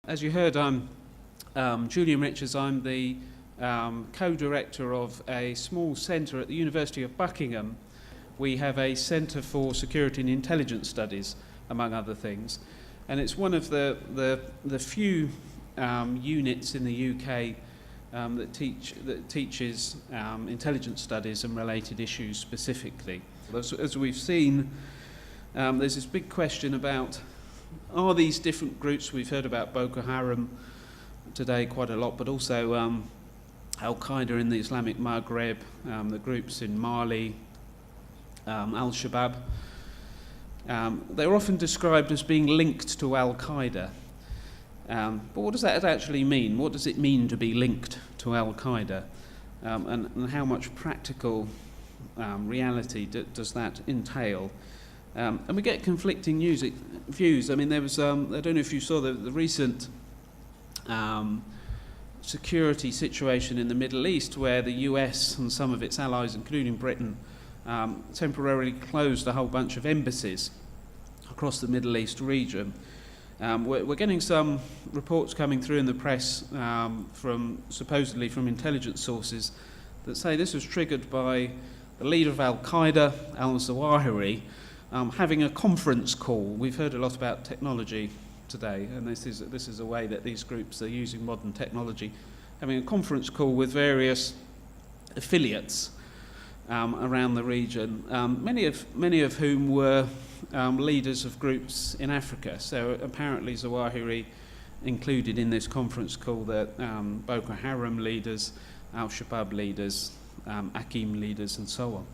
As you heard, I'm Julian. I'm the co-director of a small centre at the University of Buckingham. We have a Centre for Security and Intelligence Studies, among other things, and it's one of the few units in the UK that teaches intelligence studies and related issues specifically. As we've seen, there's this big question about, are these different groups? We've heard about Boko Haram today quite a lot, but also Al-Qaeda in the Islamic Maghreb, the groups in Mali, Al-Shabaab. They're often described as being linked to Al-Qaeda. But what does that actually mean? What does it mean to be linked to Al-Qaeda? And how much practical reality does that entail? And we get conflicting views. I mean, there was, I don't know if you saw the recent security situation in the Middle East, where the US and some of its allies, including Britain, temporarily closed a whole bunch of embassies across the Middle East region. We're getting some reports coming through in the press supposedly from intelligence sources that say this was triggered by the leader of Al-Qaeda, al-Zawahiri, having a conference call. We've heard a lot about technology today, and this is a way that these groups are using modern technology, having a conference call with various affiliates around the region, many of whom were leaders of groups in Africa. So apparently Zawahiri included in this conference call that Boko Haram leaders, Al-Shabaab leaders, Akim leaders, and so on.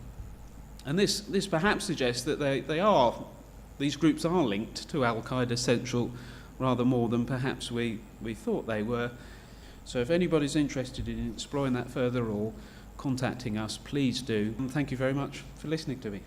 And this perhaps suggests that these groups are linked to Al-Qaeda Central rather more than perhaps we thought they were. So if anybody's interested in exploring that further or contacting us, please do. And thank you very much for listening to me.